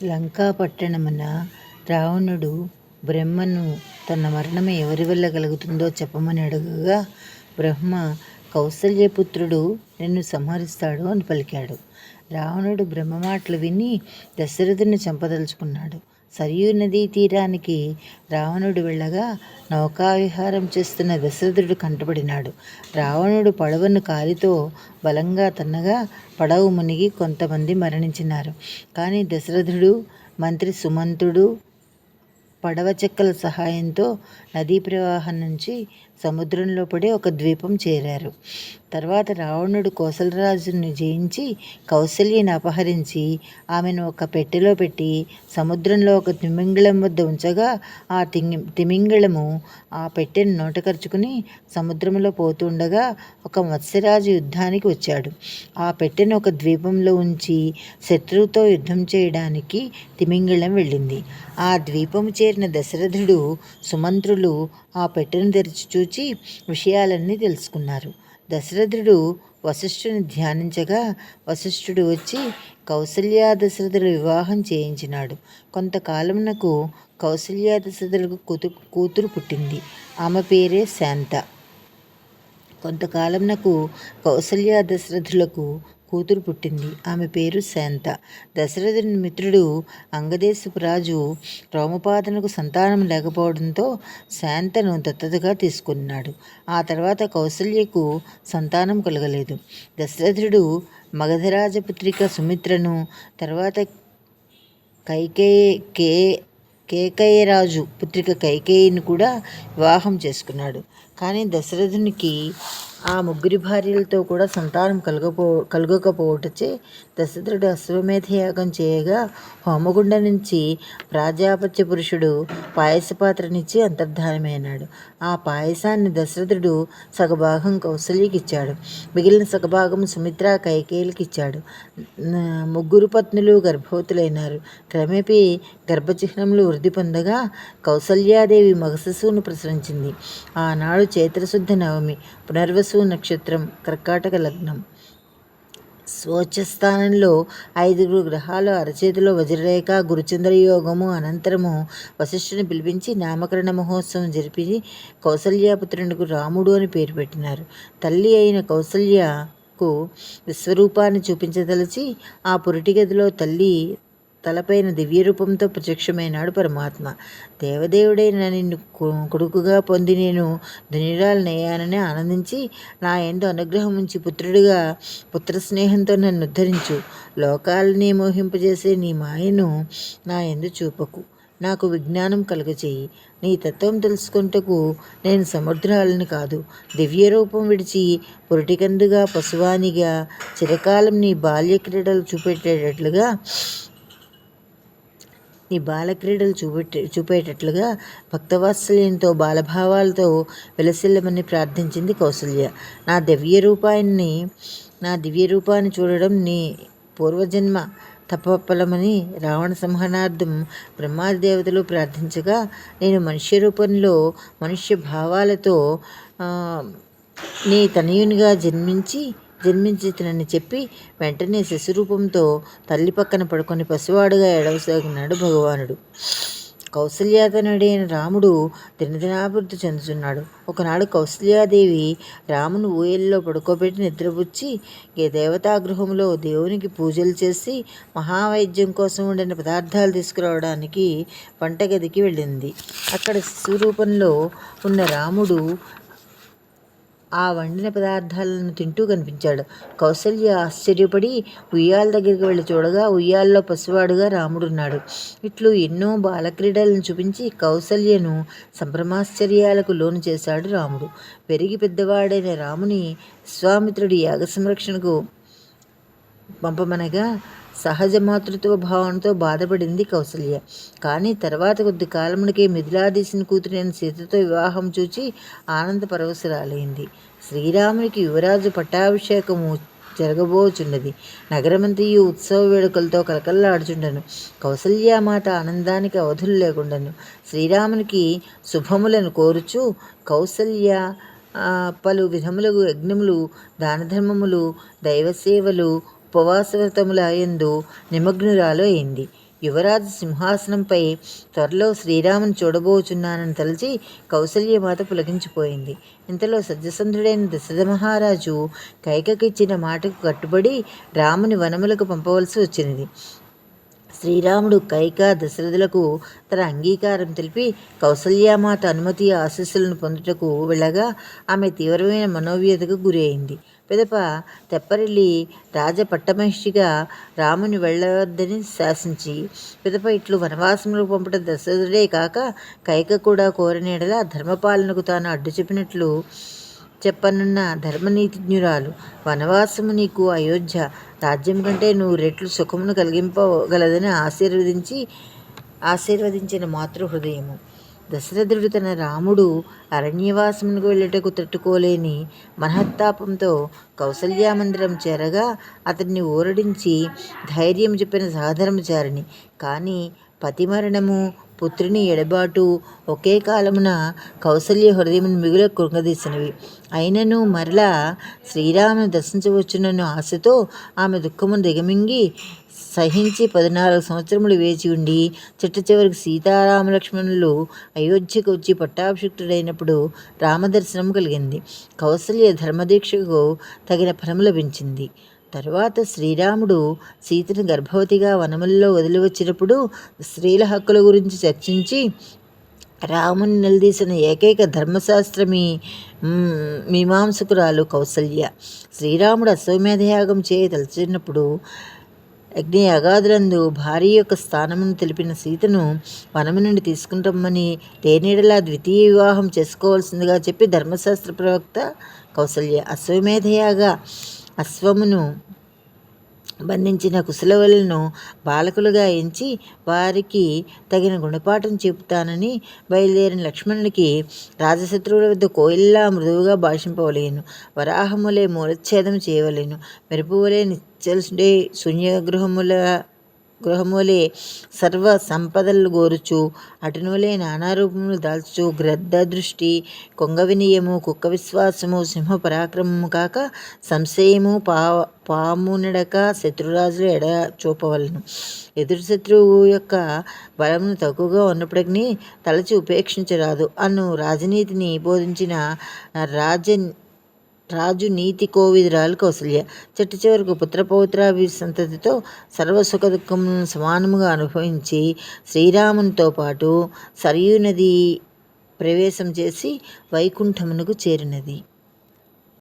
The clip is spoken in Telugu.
లంకా పట్టణమున రావణుడు బ్రహ్మను తన మరణం ఎవరి వల్ల కలుగుతుందో చెప్పమని అడగగా, బ్రహ్మ కౌసల్యపుత్రుడు నిన్ను సంహరిస్తాడు అని పలికాడు. రావణుడు బ్రహ్మ మాటలు విని దశరథుని చంపదలుచుకున్నాడు. సరియు నదీ తీరానికి రావణుడు వెళ్ళగా నౌకావిహారం చేస్తున్న దశరథుడు కంటపడినాడు. రావణుడు పడవను కాలితో బలంగా తన్నగా పడవ మునిగి కొంతమంది మరణించినారు. కానీ దశరథుడు, మంత్రి సుమంతుడు పడవ చెక్కల సహాయంతో నదీ ప్రవాహం నుంచి సముద్రంలో పడి ఒక ద్వీపం చేరారు. తర్వాత రావణుడు కోసలరాజుని జయించి కౌసల్యని అపహరించి ఆమెను ఒక పెట్టెలో పెట్టి సముద్రంలో ఒక తిమింగళం వద్ద ఉంచగా ఆ తిమింగళము ఆ పెట్టెను నోటకరుచుకుని సముద్రంలో పోతుండగా ఒక మత్స్యరాజు యుద్ధానికి వచ్చాడు. ఆ పెట్టెను ఒక ద్వీపంలో ఉంచి శత్రువుతో యుద్ధం చేయడానికి తిమింగళం వెళ్ళింది. ఆ ద్వీపము చేరిన దశరథుడు, సుమంత్రులు ఆ పెట్టెను తెరిచి చూచి విషయాలన్నీ తెలుసుకున్నారు. దశరథుడు వశిష్ఠుని ధ్యానించగా వశిష్ఠుడు వచ్చి కౌసల్యా దశరథుల వివాహం చేయించినాడు. కొంతకాలమునకు కౌసల్యా దశరథులకు కూతురు పుట్టింది. ఆమె పేరే శాంత. కొంతకాలమునకు కౌసల్యా దశరథులకు కూతురు పుట్టింది. ఆమె పేరు శాంత. దశరథుని మిత్రుడు అంగదేశపు రాజు రోమపాదనకు సంతానం లేకపోవడంతో శాంతను దత్తతగా తీసుకున్నాడు. ఆ తర్వాత కౌసల్యకు సంతానం కలగలేదు. దశరథుడు మగధరాజపుత్రిక సుమిత్రను, తర్వాత కేకయరాజు పుత్రిక కైకేయిని కూడా వివాహం చేసుకున్నాడు. కానీ దశరథునికి ఆ ముగ్గురి భార్యలతో కూడా సంతానం కలగకపోవటచే దశరథుడు అశ్వమేధ యాగం చేయగా హోమగుండ నుంచి ప్రాజాపత్య పురుషుడు పాయస పాత్రనిచ్చి అంతర్ధానమైనాడు. ఆ పాయసాన్ని దశరథుడు సగభాగం కౌసల్యకి ఇచ్చాడు. మిగిలిన సగభాగం సుమిత్ర, కైకేయులకి ఇచ్చాడు. ముగ్గురు పత్నులు గర్భవతులైనారు. క్రమేపీ గర్భచిహ్నములు వృద్ధి పొందగా కౌసల్యాదేవి మగశిశువును ప్రసవించింది. ఆనాడు చైత్రశుద్ధ నవమి, పునర్వసు నక్షత్రం, కర్కాటక లగ్నం. స్వోచ్చస్థానంలో 5 గ్రహాలు అరచేతిలో వజ్రరేఖ, గురుచంద్ర యోగము. అనంతరము వశిష్ఠుని పిలిపించి నామకరణ మహోత్సవం జరిపి కౌసల్యాపుత్రునికి రాముడు అని పేరు పెట్టినారు. తల్లి అయిన కౌసల్యకు విశ్వరూపాన్ని చూపించదలిచి ఆ పురిటి గదిలో తల్లి తలపైన దివ్య రూపంతో ప్రత్యక్షమైనాడు పరమాత్మ. దేవదేవుడైన నిన్ను కొడుకుగా పొంది నేను ధన్యురాలనయ్యానని ఆనందించి నా యందు అనుగ్రహం ఉంచి పుత్ర స్నేహంతో నన్ను ఉద్ధరించు. లోకాలని మోహింపజేసే నీ మాయను నా యందు చూపకు. నాకు విజ్ఞానం కలుగచేయి. నీ తత్వం తెలుసుకుంటకు నేను సముద్రాలని కాదు. దివ్య రూపం విడిచి పురిటికందుగా పశువానిగా చిరకాలం నీ బాల్యక్రీడలు చూపేటట్లుగా భక్తవాత్సల్యంతో బాలభావాలతో విలసిల్లమని ప్రార్థించింది కౌసల్య. నా దివ్య రూపాన్ని చూడడం నీ పూర్వజన్మ తపఫలమని రావణ సంహరణార్థం బ్రహ్మాది దేవతలు ప్రార్థించగా నేను మనుష్య రూపంలో మనుష్య భావాలతో నీ తనయునిగా జన్మించితనని చెప్పి వెంటనే శిశురూపంతో తల్లి పక్కన పడుకొని పసివాడుగా ఎడవసాగినాడు భగవానుడు. కౌసల్యాతనుడైన రాముడు దినదినాభివృద్ధి చెందుతున్నాడు. ఒకనాడు కౌసల్యాదేవి రామును ఊయల్లో పడుకోబెట్టి నిద్రపుచ్చి దేవతాగృహంలో దేవునికి పూజలు చేసి మహావైద్యం కోసం వండిన పదార్థాలు తీసుకురావడానికి వంటగదికి వెళ్ళింది. అక్కడ శిశురూపంలో ఉన్న రాముడు ఆ వండిన పదార్థాలను తింటూ కనిపించాడు. కౌసల్య ఆశ్చర్యపడి ఉయ్యాల దగ్గరికి వెళ్ళి చూడగా ఉయ్యాల్లో పసివాడుగా రాముడున్నాడు. ఇట్లు ఎన్నో బాలక్రీడలను చూపించి కౌసల్యను సంభ్రమాశ్చర్యాలకు లోను చేశాడు రాముడు. పెరిగి పెద్దవాడైన రాముని విశ్వామిత్రుడి యాగ సంరక్షణకు పంపమనగా సహజ మాతృత్వ భావంతో బాధపడింది కౌసల్య. కానీ తర్వాత కొద్ది కాలమునకే మిథిలాధీశుని కూతురైన సీతతో వివాహం చూచి ఆనంద పరవశురాలైంది. శ్రీరామునికి యువరాజు పట్టాభిషేకము జరగబోచున్నది. నగరమంతయు ఉత్సవ వేడుకలతో కలకల్లాడుచుండెను. కౌసల్యామాత ఆనందానికి అవధులు లేకుండాను. శ్రీరామునికి శుభములను కోరుచు కౌసల్య పలు విధములకు యజ్ఞములు, దానధర్మములు, దైవసేవలు, ఉపవాసవ్రతముల యందు నిమగ్నురాలు అయింది. యువరాజు సింహాసనంపై త్వరలో శ్రీరాముని చూడబోచున్నానని తలచి కౌసల్యమాత పులకించిపోయింది. ఇంతలో సత్యసంధుడైన దశరథ మహారాజు కైకకిచ్చిన మాటకు కట్టుబడి రాముని వనములకు పంపవలసి వచ్చినది. శ్రీరాముడు కైక దశరథులకు తన అంగీకారం తెలిపి కౌసల్యామాత అనుమతి ఆశీస్సులను పొందుటకు వెళ్ళగా ఆమె తీవ్రమైన మనోవ్యతకు గురి అయింది. పిదప తెప్పరిల్లి రాజపట్టమహిషిగా రాముని వెళ్ళవద్దని శాసించి పిదప ఇట్లు వనవాసములకు పంపట దశరథుడే కాక కైక కూడా కోరినేడల ధర్మపాలనకు తాను అడ్డు చెప్పినట్లు చెప్పనున్న ధర్మనీతిజ్ఞురాలు. వనవాసము నీకు అయోధ్య రాజ్యం కంటే 100 రెట్లు సుఖమును కలిగింపగలదని ఆశీర్వదించిన మాతృహృదయము. దశరథుడు తన రాముడు అరణ్యవాసమునకు వెళ్ళటకు తట్టుకోలేని మనహత్తాపంతో కౌసల్యామందిరం చేరగా అతన్ని ఊరడించి ధైర్యం చెప్పిన సహధర్మచారిణి. కానీ పతిమరణము, పుత్రుని ఎడబాటు ఒకే కాలమున కౌసల్య హృదయమును మిగుల కృంగదీసినవి. అయినను మరలా శ్రీరామును దర్శించవచ్చునన్న ఆశతో ఆమె దుఃఖమును దిగమింగి సహించి 14 సంవత్సరములు వేచి ఉండి చిట్ట చివరికి సీతారామలక్ష్మణులు అయోధ్యకు వచ్చి పట్టాభిషిక్తుడైనప్పుడు రామదర్శనం కలిగింది. కౌసల్య ధర్మదీక్షకు తగిన ఫలము లభించింది. తరువాత శ్రీరాముడు సీతను గర్భవతిగా వనములలో వదిలివచ్చినప్పుడు స్త్రీల హక్కుల గురించి చర్చించి రాముని నిలదీసిన ఏకైక ధర్మశాస్త్రమీ మీమాంసకురాలు కౌసల్య. శ్రీరాముడు అశ్వమేధయాగం తలచినప్పుడు అగ్ని అగాధులందు భార్య యొక్క స్థానమును తెలిపిన సీతను వనము నుండి తీసుకుంటామని లేనేడలా ద్వితీయ వివాహం చేసుకోవాల్సిందిగా చెప్పి ధర్మశాస్త్ర ప్రవక్త కౌసల్య అశ్వమును బంధించిన కుశలవలను బాలకులుగా ఎంచి వారికి తగిన గుణపాఠం చెబుతానని బయలుదేరిన లక్ష్మణునికి రాజశత్రువుల వద్ద కోయిల్లా మృదువుగా భాషింపవలేను, వరాహములే మూలచ్ఛేదం చేయవలేను, మెరుపువలే నిశ్చలుడే గృహములే సర్వ సంపదలు గోరుచు అటునులే నానారూపములు దాల్చుచు గ్రద్ద దృష్టి, కొంగ వినయము, కుక్క విశ్వాసము, సింహ పరాక్రమము కాక సంశయము, పామునడక శత్రురాజులు ఎడ చూపవలను. ఎదురు శత్రువు యొక్క బలమును తక్కువగా ఉన్నప్పటికీ తలచి ఉపేక్షించరాదు అను రాజనీతిని బోధించిన రాజు నీతి కోవిదురాలు కౌసల్య. చిట్ట చివరకు పుత్రపౌత్రాభి సంతతితో సర్వసుఖ దుఃఖములను సమానముగా అనుభవించి శ్రీరామునితో పాటు సరయూ నది ప్రవేశం చేసి వైకుంఠమునకు చేరినది.